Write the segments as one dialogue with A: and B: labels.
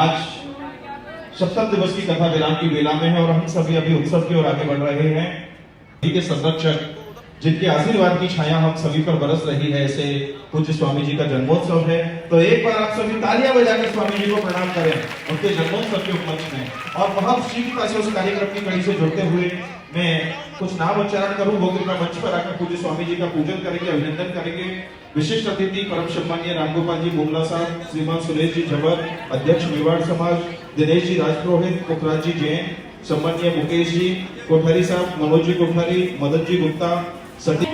A: आज सप्तम दिवस की कथा विराम की बेला में है और हम सभी अभी उत्सव की ओर आगे बढ़ रहे हैं। के संरक्षक जिनके आशीर्वाद की छाया हम सभी पर बरस रही है, ऐसे पूज्य स्वामी जी का जन्मोत्सव है। तो एक बार आप सभी तालियां बजाकर स्वामी जी को प्रणाम करें उनके जन्मोत्सव के उपलक्ष्य में। और महर्षि की पास उस कार्यक्रम की कड़ी से जुड़ते हुए मैं कुछ नाम उच्चारण करूं, वो कृपया मंच पर आकर पूज्य स्वामी जी का पूजन करेंगे, अभिनंदन करेंगे। विशिष्ट अतिथि परम सम्मानीय रामगोपाल जी बुमला साहब, श्रीमान सुरेश जी झबर, अध्यक्ष मेवाड़ समाज, दिनेश जी राजपुरोहित, पुखराज जी जैन, सम्मानीय मुकेश जी कोठारी साहब, मनोज जी कोठारी, मदन जी गुप्ता, सती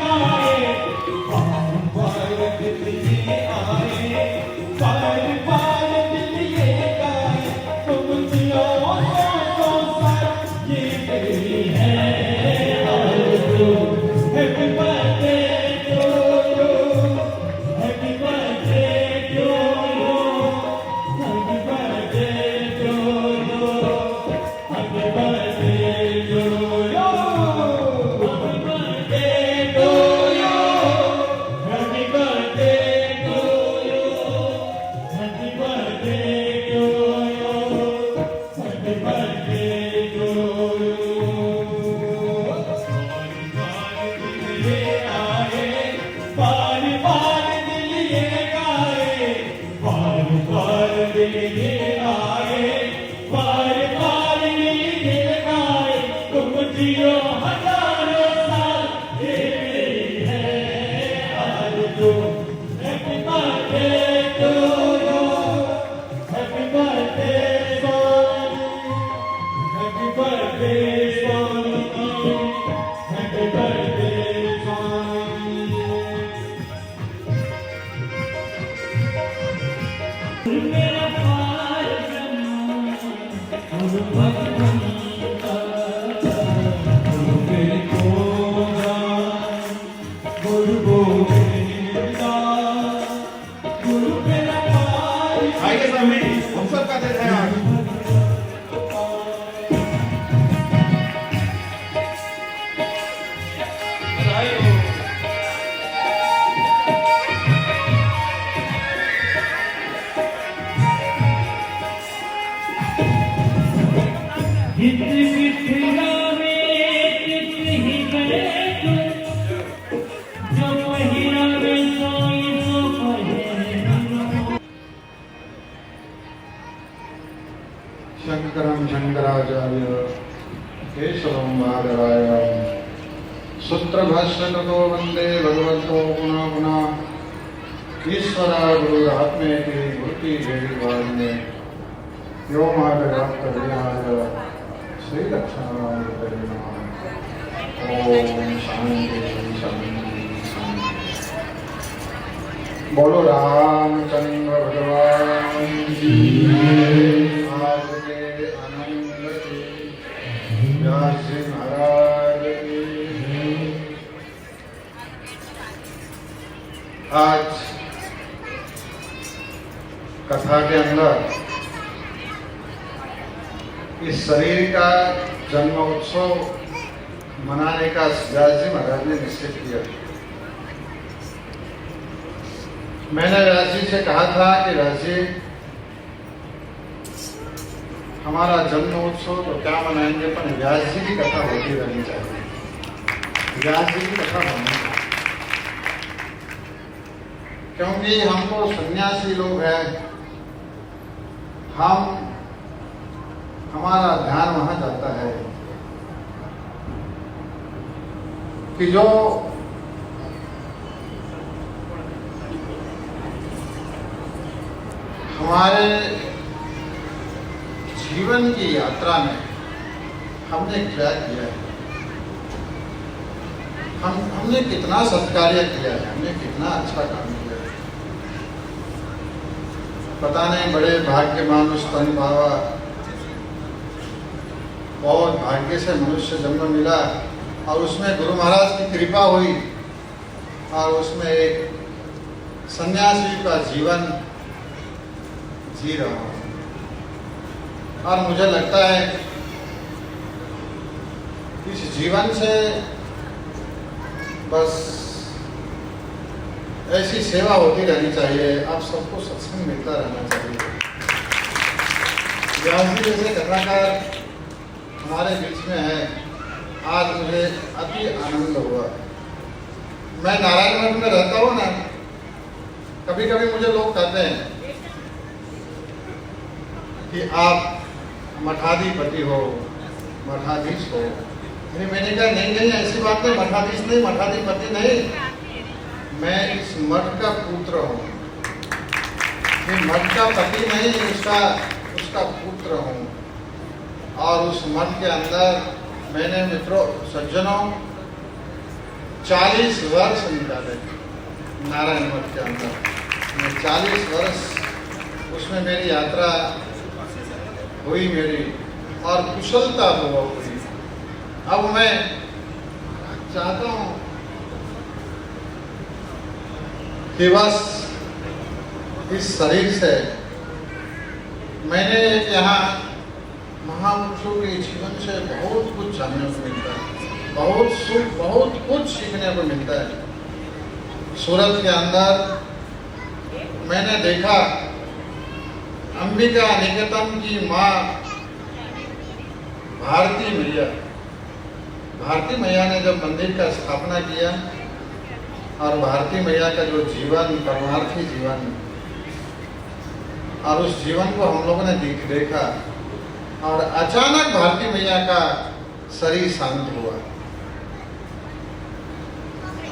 B: शंकरं शंकराचार्य केशवं बादरायणं सूत्रभाष्यकृतो वन्दे भगवतो पुनः पुनः ईश्वरा गुरुरात्मेति मूर्ति देवान्ये व्योमाव्याप्तदेहाय श्रीदक्षिणामूर्तये नमः। ओम शांति शांति शांति। बोलो रामचंद्र भगवान की आज कथा के अंदर इस शरीर का जन्म उत्सव मनाने का व्यास जी महाराज ने निश्चित किया। मैंने व्यास जी से कहा था कि व्यास जी हमारा जन्म उत्सव तो क्या मनाएंगे, पर व्यास जी की कथा होती रहनी चाहिए, व्यास जी की कथा होनी चाहिए। क्योंकि हम तो सन्यासी लोग हैं, हमारा ध्यान वहां जाता है कि जो हमारे जीवन की यात्रा में हमने क्या किया है, हमने कितना सत्कार्य किया है, हमने कितना अच्छा काम किया है। पता नहीं, बड़े भाग्यवान उस तन बाबा, बहुत भाग्य से मनुष्य जन्म मिला और उसमें गुरु महाराज की कृपा हुई और उसमें एक सन्यासी का जीवन जी रहा हूं। और मुझे लगता है इस जीवन से बस ऐसी सेवा होती रहनी चाहिए, आप सबको सत्संग मिलता रहना चाहिए। व्यास जी जैसे कथाकार हमारे बीच में है, आज मुझे अति आनंद हुआ। मैं नारायण मठ में रहता हूँ ना, कभी कभी मुझे लोग कहते हैं कि आप मठाधिपति हो, मठाधीश हो। मैंने कहा नहीं, ऐसी बात नहीं, मठाधीश नहीं, मठाधिपति नहीं, मैं इस मठ का पुत्र हूँ। मैं मठ का पति नहीं, उसका पुत्र हूँ। और उस मठ के अंदर मैंने मित्रों सज्जनों 40 वर्ष निकाले नारायण मठ के अंदर। मैं 40 वर्ष उसमें मेरी यात्रा हुई मेरी, और कुशलता हुई। अब मैं चाहता हूँ कि बस इस शरीर से मैंने यहाँ महापुरुषों के जीवन से बहुत कुछ जानने को मिलता है, बहुत सुख, बहुत कुछ सीखने को मिलता है। सूरत के अंदर मैंने देखा अंबिका निकेतन की माँ भारती मैया ने जब मंदिर का स्थापना किया, और भारती मैया का जो जीवन, परमार्थी जीवन, और उस जीवन को हम लोगों ने देखा, और अचानक भारती मैया का शरीर शांत हुआ।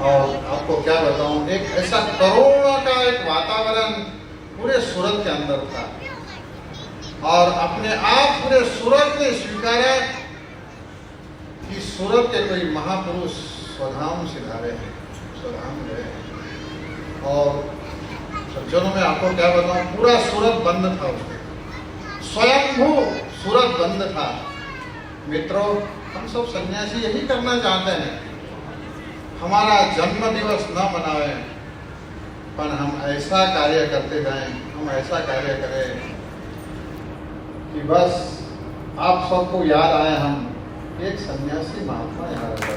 B: और आपको क्या बताऊं, एक ऐसा करुणा का एक वातावरण पूरे सूरत के अंदर था, और अपने आप पूरे सूरत ने स्वीकारा कि सूरत के कोई महापुरुष स्वधाम सिधारे हैं, स्वधाम गए हैं। और सज्जनों में आपको क्या बताऊं, पूरा सूरत बंद था, उसमें स्वयंभू सूरत बंद था। मित्रों, हम सब सन्यासी यही करना चाहते हैं, हमारा जन्म दिवस न मनाएं, पर हम ऐसा कार्य करते जाएं, हम ऐसा कार्य करें कि बस आप सबको याद आए हम एक सन्यासी महात्मा यहाँ रहता।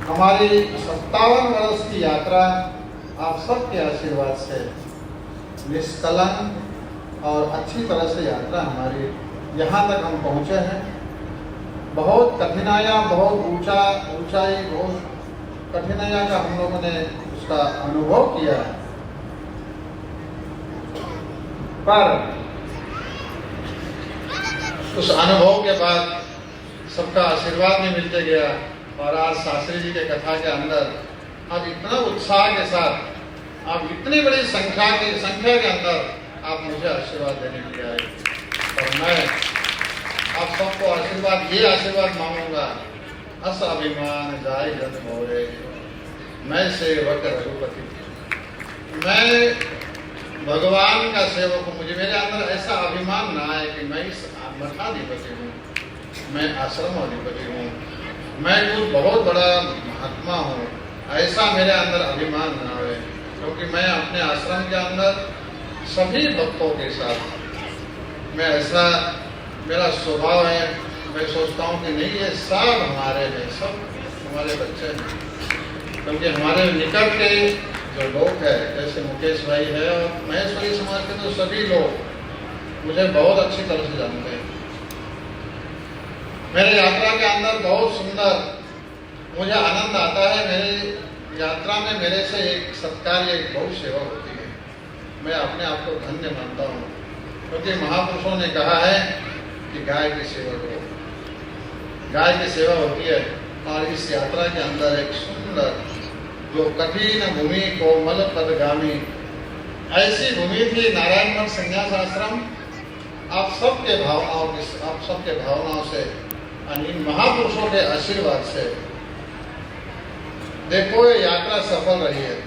B: हमारी 57 वर्ष की यात्रा आप सबके आशीर्वाद से निष्कलंक और अच्छी तरह से यात्रा हमारी यहाँ तक हम पहुँचे हैं। बहुत कठिनाइयाँ, बहुत ऊंचाई, बहुत कठिनाइयाँ का हम लोगों ने उसका अनुभव किया है, पर उस अनुभव के बाद सबका आशीर्वाद भी मिलते गया। और आज शास्त्री जी के कथा के अंदर अब इतना उत्साह के साथ, अब इतनी बड़ी संख्या के अंदर आप मुझे आशीर्वाद देने के लिए आए, और मैं आप सबको ये आशीर्वाद मांगूंगा, अस अभिमान जाय जन मोरे, मैं सेवक रघुपति। मैं भगवान का सेवक हूँ, मुझे मेरे अंदर ऐसा अभिमान ना आए कि मैं इस मठाधिपति हूँ, मैं आश्रम अधिपति हूँ, मैं कुछ बहुत बड़ा महात्मा हूँ, ऐसा मेरे अंदर अभिमान ना आए। क्योंकि मैं अपने आश्रम के अंदर सभी भक्तों के साथ मैं ऐसा मेरा स्वभाव है, मैं सोचता हूँ कि नहीं, ये सब हमारे हैं, सब हमारे बच्चे हैं। क्योंकि हमारे निकट के जो लोग हैं, जैसे मुकेश भाई है और महेश्वरी समाज के तो सभी लोग मुझे बहुत अच्छी तरह से जानते हैं। मेरे यात्रा के अंदर बहुत सुंदर मुझे आनंद आता है। मेरी यात्रा में मेरे से एक सत्कार, एक बहुत सेवा होती है। मैं अपने आप को धन्य मानता हूँ, क्योंकि महापुरुषों ने कहा है कि गाय की सेवा करो, गाय की सेवा होती है। और इस यात्रा के अंदर एक सुंदर जो कठिन भूमि कोमल पदगामी, ऐसी भूमि थी नारायण मठ संन्यास आश्रम। आप सबके भावनाओं से, इन महापुरुषों के आशीर्वाद से देखो ये यात्रा सफल रही है।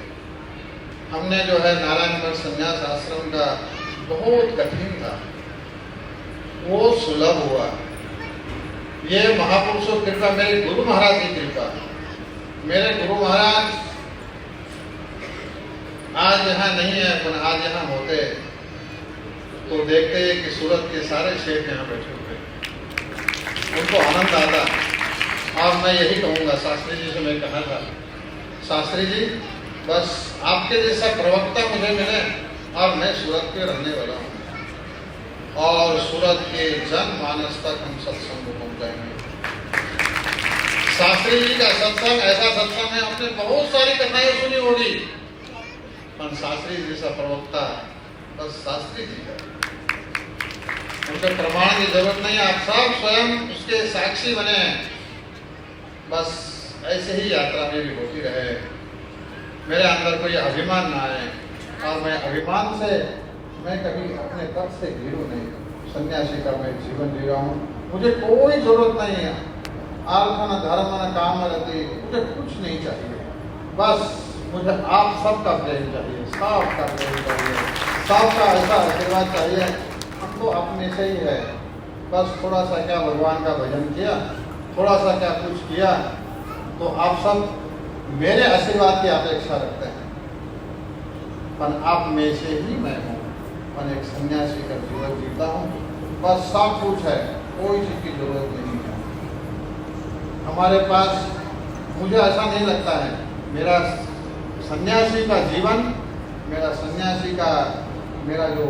B: हमने जो है नारायण मठ संन्यास आश्रम का बहुत कठिन था, वो सुलभ हुआ। ये महापुरुषों की कृपा, मेरे गुरु महाराज की कृपा। मेरे गुरु महाराज आज यहाँ नहीं है, पर आज यहाँ होते तो देखते हैं कि सूरत के सारे शेख यहाँ बैठे हुए, उनको आनंद आता। और मैं यही कहूँगा, शास्त्री जी से मैं कहा था, शास्त्री जी बस आपके जैसा प्रवक्ता मुझे मिले और मैं सूरत के रहने वाला हूँ और सूरत के जनमानस तक हम सत्संग को पहुँचाएंगे। शास्त्री जी का सत्संग ऐसा सत्संग है, आपने बहुत सारी कथाएं सुनी होगी, पर शास्त्री जी जैसा प्रवक्ता बस शास्त्री जी का, उनके प्रमाण की जरूरत नहीं है, आप सब स्वयं उसके साक्षी बने। बस ऐसे ही यात्रा मेरी होती रहे, मेरे अंदर कोई अभिमान ना आए, और मैं अभिमान से मैं कभी अपने पद से गिरूं नहीं। सन्यासी का मैं जीवन जी रहा हूँ, मुझे कोई जरूरत नहीं है अर्थ न धर्म न काम रहती, मुझे कुछ नहीं चाहिए, बस मुझे आप सबका प्रेम चाहिए, सबका प्रेम चाहिए, सबका ऐसा आशीर्वाद चाहिए। हमको अपने से ही है, बस थोड़ा सा क्या भगवान का भजन किया, थोड़ा सा क्या कुछ किया, तो आप सब मेरे आशीर्वाद की अपेक्षा रखते हैं, पर आप में से ही मैं हूँ, और एक सन्यासी का जीवन जीता हूँ, बस सब कुछ है, कोई चीज़ की जरूरत नहीं है हमारे पास। मुझे ऐसा नहीं लगता है, मेरा सन्यासी का जीवन, मेरा सन्यासी का मेरा जो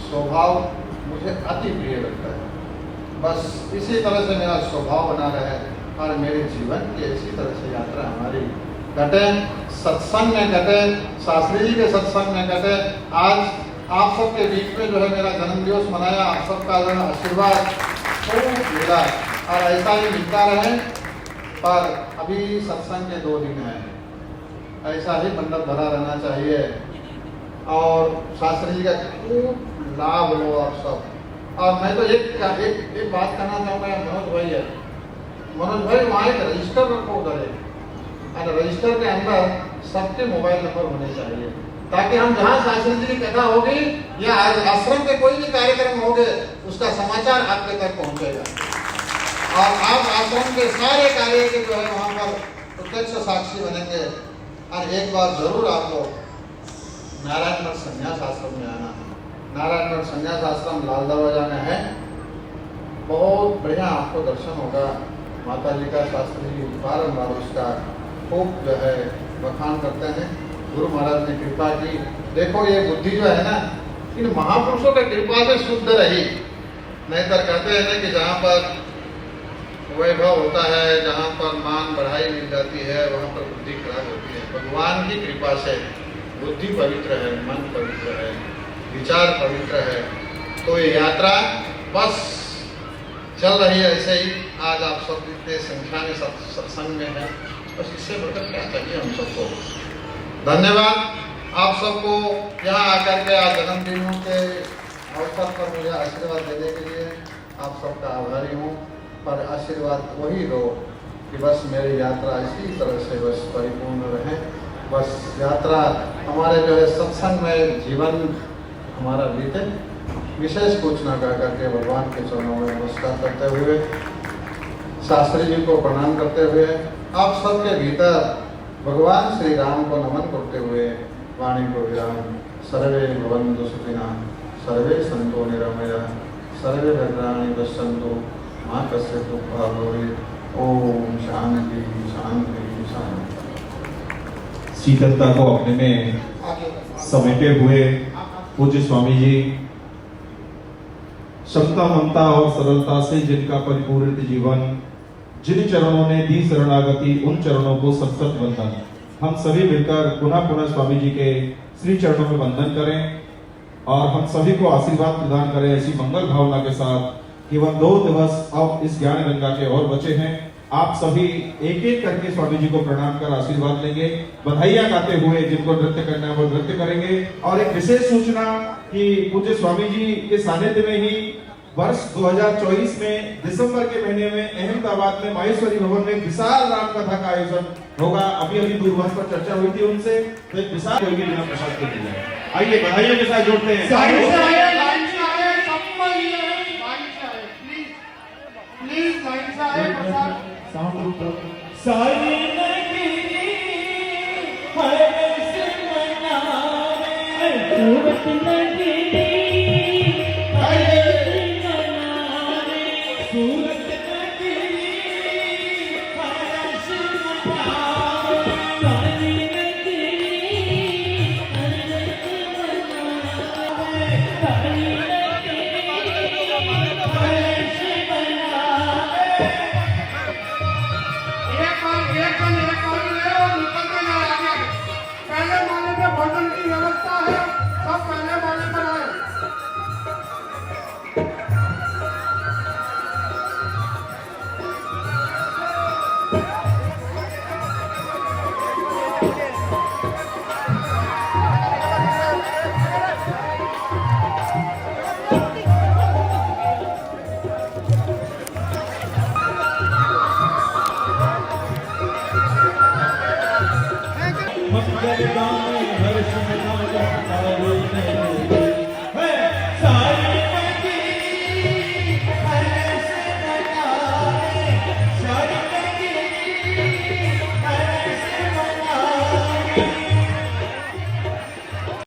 B: स्वभाव मुझे अति प्रिय लगता है। बस इसी तरह से मेरा स्वभाव बना रहे और मेरे जीवन की इसी तरह से यात्रा हमारी कटे, सत्संग में कटे, शास्त्री जी के सत्संग में कटे। आज आप सबके बीच में जो है मेरा जन्मदिवस मनाया, आप सबका जो है आशीर्वाद खूब मिला और ऐसा ही मिलता रहे। पर अभी सत्संग के 2 दिन हैं, ऐसा ही मंडप भरा रहना चाहिए और शास्त्री जी का खूब लाभ लो आप सब। और मैं तो एक बात कहना चाहूँगा, मनोज भाई है, मनोज भाई वहाँ एक रजिस्टर रखो उधर है, और रजिस्टर के अंदर सबके मोबाइल नंबर होने चाहिए, ताकि हम जहाँ शास्त्री जी की कथा होगी या आश्रम के कोई भी कार्यक्रम होंगे उसका समाचार आपके तक पहुँचेगा, और आप आश्रम के सारे कार्य के जो है वहाँ पर प्रत्यक्ष साक्षी बनेंगे। और एक बार जरूर आप लोग नारायण मठ संन्यास आश्रम में आना। नारायण मठ संन्यास आश्रम लाल दरवाजा में है, बहुत बढ़िया आपको दर्शन होगा। माता जी का शास्त्री जी बारम्बार उसका खूब जो है बखान करते हैं। गुरु महाराज ने कृपा की, देखो ये बुद्धि जो है ना, इन महापुरुषों की कृपा से शुद्ध रही, नहीं तो कहते हैं ना कि जहाँ पर वैभव होता है, जहाँ पर मान बढ़ाई मिल जाती है, वहाँ पर बुद्धि खराब होती है। भगवान की कृपा से बुद्धि पवित्र है, मन पवित्र है, विचार पवित्र है, तो ये यात्रा बस चल रही है ऐसे ही। आज आप सब इतने संख्या में सत्संग में है, बस इससे बढ़कर क्या चाहिए हम सबको। धन्यवाद आप सबको यहाँ आकर के आज जन्मदिनों के अवसर पर मुझे आशीर्वाद देने के लिए आप सबका आभारी हूँ। पर आशीर्वाद वही दो कि बस मेरी यात्रा इसी तरह से बस परिपूर्ण रहे, बस यात्रा हमारे जो है सत्संग में जीवन हमारा बीते। विशेष कुछ न कह करके भगवान के चरणों में नमस्कार करते हुए, शास्त्री जी को प्रणाम करते हुए, आप सबके भीतर भगवान श्री राम को नमन करते हुए वाणी को विराम। सर्वे भवन्तु सुखिनः, सर्वे सन्तु निरामयाः, सर्वे भद्राणि पश्यन्तु माँ कश्चित् दुःखभाग् भवेत्। ओम शांति शांति शांति।
A: शीतलता को अपने में समेटे हुए पूज्य स्वामी जी क्षमता, ममता और सरलता से जिनका परिपूर्ण जीवन, जिन चरणों ने दी शरणागति, उन चरणों को सतत वंदन। हम सभी मिलकर पुनः पुनः स्वामी जी के श्री चरणों में वंदन करें और हम सभी को आशीर्वाद प्रदान करें ऐसी मंगल भावना के साथ। केवल 2 दिवस अब इस ज्ञान गंगा के और बचे हैं। आप सभी एक एक करके स्वामी जी को प्रणाम कर आशीर्वाद लेंगे। बधाइयां गाते हुए जिनको नृत्य करना है वो नृत्य करेंगे। और एक विशेष सूचना कि पूज्य स्वामी जी के सानिध्य में ही वर्ष 2024 में दिसंबर के महीने में अहमदाबाद में माहेश्वरी भवन में विशाल राम कथा का आयोजन होगा। अभी दूरभाष पर चर्चा हुई थी उनसे, तो एक विशाल होगी बिना प्रसाद के लिए। आइए बधाइयों के साथ जोड़ते हैं।
C: पहले माले पे भोजन की व्यवस्था है, सब पहले